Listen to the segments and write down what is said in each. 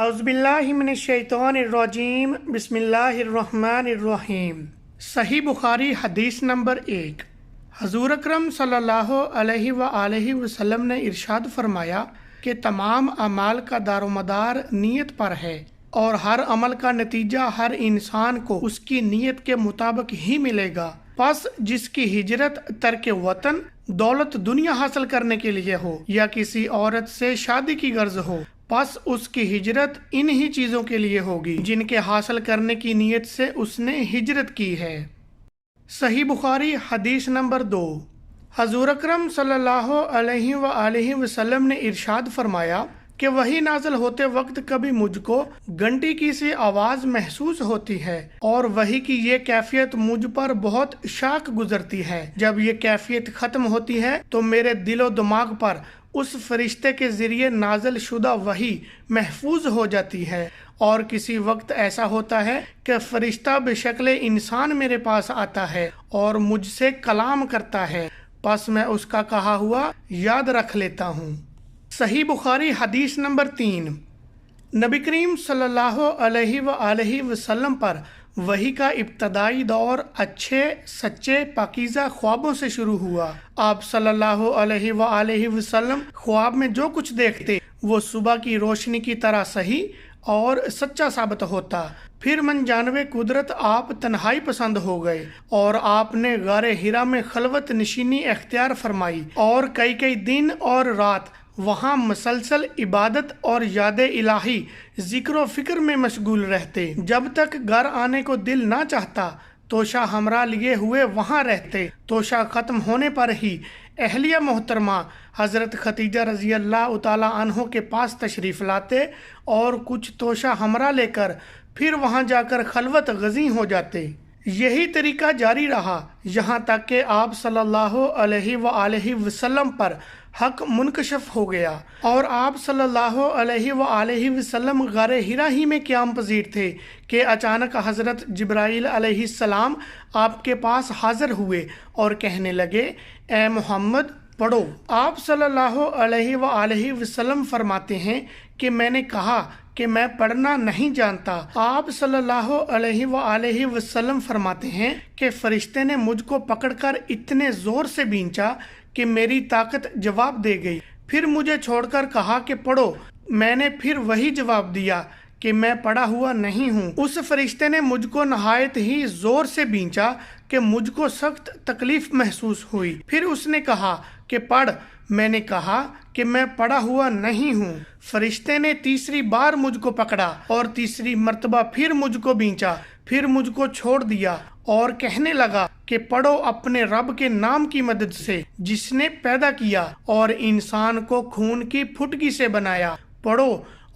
اعوذ باللہ من الشیطان الرجیم بسم اللہ الرحمن الرحیم۔ صحیح بخاری حدیث نمبر 1۔ حضور اکرم صلی اللہ علیہ وآلہ وسلم نے ارشاد فرمایا کہ تمام اعمال کا دار و مدار نیت پر ہے اور ہر عمل کا نتیجہ ہر انسان کو اس کی نیت کے مطابق ہی ملے گا۔ پس جس کی ہجرت ترک وطن دولت دنیا حاصل کرنے کے لیے ہو یا کسی عورت سے شادی کی غرض ہو، پس اس کی ہجرت انہی چیزوں کے لیے ہوگی جن کے حاصل کرنے کی نیت سے اس نے ہجرت کی ہے۔ صحیح بخاری حدیث نمبر 2۔ حضور اکرم صلی اللہ علیہ وآلہ وسلم نے ارشاد فرمایا کہ وحی نازل ہوتے وقت کبھی مجھ کو گھنٹی کی سی آواز محسوس ہوتی ہے اور وحی کی یہ کیفیت مجھ پر بہت شاق گزرتی ہے۔ جب یہ کیفیت ختم ہوتی ہے تو میرے دل و دماغ پر اس فرشتے کے ذریعے نازل شدہ وحی محفوظ ہو جاتی ہے، اور کسی وقت ایسا ہوتا ہے کہ فرشتہ بشکل انسان میرے پاس آتا ہے اور مجھ سے کلام کرتا ہے، پس میں اس کا کہا ہوا یاد رکھ لیتا ہوں۔ صحیح بخاری حدیث نمبر 3۔ نبی کریم صلی اللہ علیہ وآلہ وسلم پر وحی کا ابتدائی دور اچھے سچے پاکیزہ خوابوں سے شروع ہوا۔ آپ صلی اللہ علیہ وآلہ وسلم خواب میں جو کچھ دیکھتے وہ صبح کی روشنی کی طرح صحیح اور سچا ثابت ہوتا۔ پھر من جانب قدرت آپ تنہائی پسند ہو گئے اور آپ نے غار حرا میں خلوت نشینی اختیار فرمائی اور کئی دن اور رات وہاں مسلسل عبادت اور یاد الہی ذکر و فکر میں مشغول رہتے۔ جب تک گھر آنے کو دل نہ چاہتا توشہ ہمراہ لیے ہوئے وہاں رہتے۔ توشہ ختم ہونے پر ہی اہلیہ محترمہ حضرت خدیجہ رضی اللہ تعالی عنہ کے پاس تشریف لاتے اور کچھ توشہ ہمراہ لے کر پھر وہاں جا کر خلوت غزیں ہو جاتے۔ یہی طریقہ جاری رہا یہاں تک کہ آپ صلی اللہ علیہ وآلہ وسلم پر حق منکشف ہو گیا اور آپ صلی اللہ علیہ وآلہ وسلم غار حرا ہی میں قیام پذیر تھے کہ اچانک حضرت جبرائیل علیہ السلام آپ کے پاس حاضر ہوئے اور کہنے لگے، اے محمد پڑھو۔ آپ صلی اللہ علیہ وآلہ وسلم فرماتے ہیں کہ میں نے کہا کہ میں پڑھنا نہیں جانتا۔ آپ صلی اللہ علیہ وآلہ وسلم فرماتے ہیں کہ فرشتے نے مجھ کو پکڑ کر اتنے زور سے بھینچا کہ میری طاقت جواب دے گئی، پھر مجھے چھوڑ کر کہا کہ پڑھو۔ میں نے پھر وہی جواب دیا کہ میں پڑھا ہوا نہیں ہوں۔ اس فرشتے نے مجھ کو نہایت ہی زور سے بھینچا کہ مجھ کو سخت تکلیف محسوس ہوئی۔ پھر اس نے کہا کہ پڑھ۔ میں نے کہا کہ میں پڑھا ہوا نہیں ہوں۔ فرشتے نے تیسری بار مجھ کو پکڑا اور تیسری مرتبہ پھر مجھ کو بھینچا، پھر مجھ کو چھوڑ دیا اور کہنے لگا کہ پڑھو اپنے رب کے نام کی مدد سے جس نے پیدا کیا اور انسان کو خون کی پھٹکی سے بنایا۔ پڑھو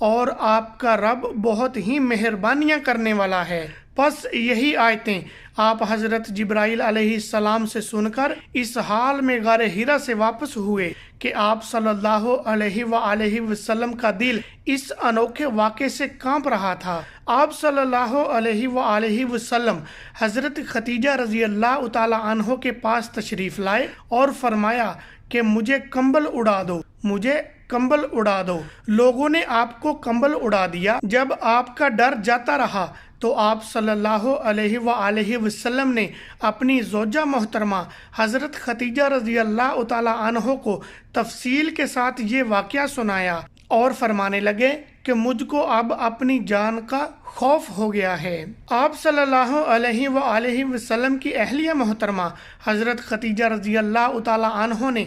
اور آپ کا رب بہت ہی مہربانیاں کرنے والا ہے۔ پس یہی آیتیں آپ حضرت جبرائیل علیہ السلام سے سن کر اس حال میں غار حرا سے واپس ہوئے کہ آپ صلی اللہ علیہ وآلہ وسلم کا دل اس انوکھے واقعے سے کانپ رہا تھا۔ آپ صلی اللہ علیہ وآلہ وسلم حضرت خدیجہ رضی اللہ تعالی عنہ کے پاس تشریف لائے اور فرمایا کہ مجھے کمبل اڑا دو، مجھے کمبل اڑا دو۔ لوگوں نے آپ کو کمبل اڑا دیا۔ جب آپ کا ڈر جاتا رہا تو آپ صلی اللہ علیہ وآلہ وسلم نے اپنی زوجہ محترمہ حضرت خدیجہ رضی اللہ تعالی عنہ کو تفصیل کے ساتھ یہ واقعہ سنایا اور فرمانے لگے کہ مجھ کو اب اپنی جان کا خوف ہو گیا ہے۔ آپ صلی اللہ علیہ وآلہ وسلم کی اہلیہ محترمہ حضرت خدیجہ رضی اللہ تعالی عنہ نے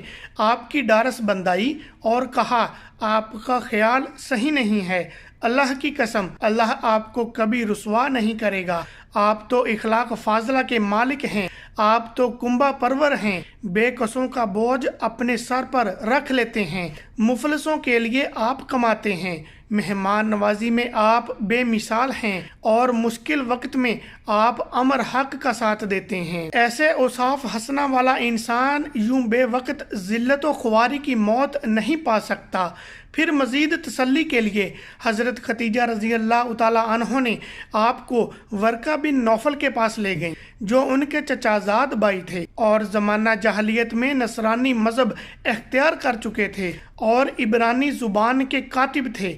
آپ کی ڈارس بندائی اور کہا، آپ کا خیال صحیح نہیں ہے، اللہ کی قسم اللہ آپ کو کبھی رسوا نہیں کرے گا۔ آپ تو اخلاق فاضلہ کے مالک ہیں، آپ تو کنبہ پرور ہیں، بے کسوں کا بوجھ اپنے سر پر رکھ لیتے ہیں، مفلسوں کے لیے آپ کماتے ہیں، مہمان نوازی میں آپ بے مثال ہیں اور مشکل وقت میں آپ امر حق کا ساتھ دیتے ہیں۔ ایسے اوصاف حسنہ والا انسان یوں بے وقت ذلت و خواری کی موت نہیں پا سکتا۔ پھر مزید تسلی کے لیے حضرت خدیجہ رضی اللہ تعالی عنہ نے آپ کو ورقہ بن نوفل کے پاس لے گئیں جو ان کے چچازاد بھائی تھے اور زمانہ جاہلیت میں نصرانی مذہب اختیار کر چکے تھے اور عبرانی زبان کے کاتب تھے۔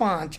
5।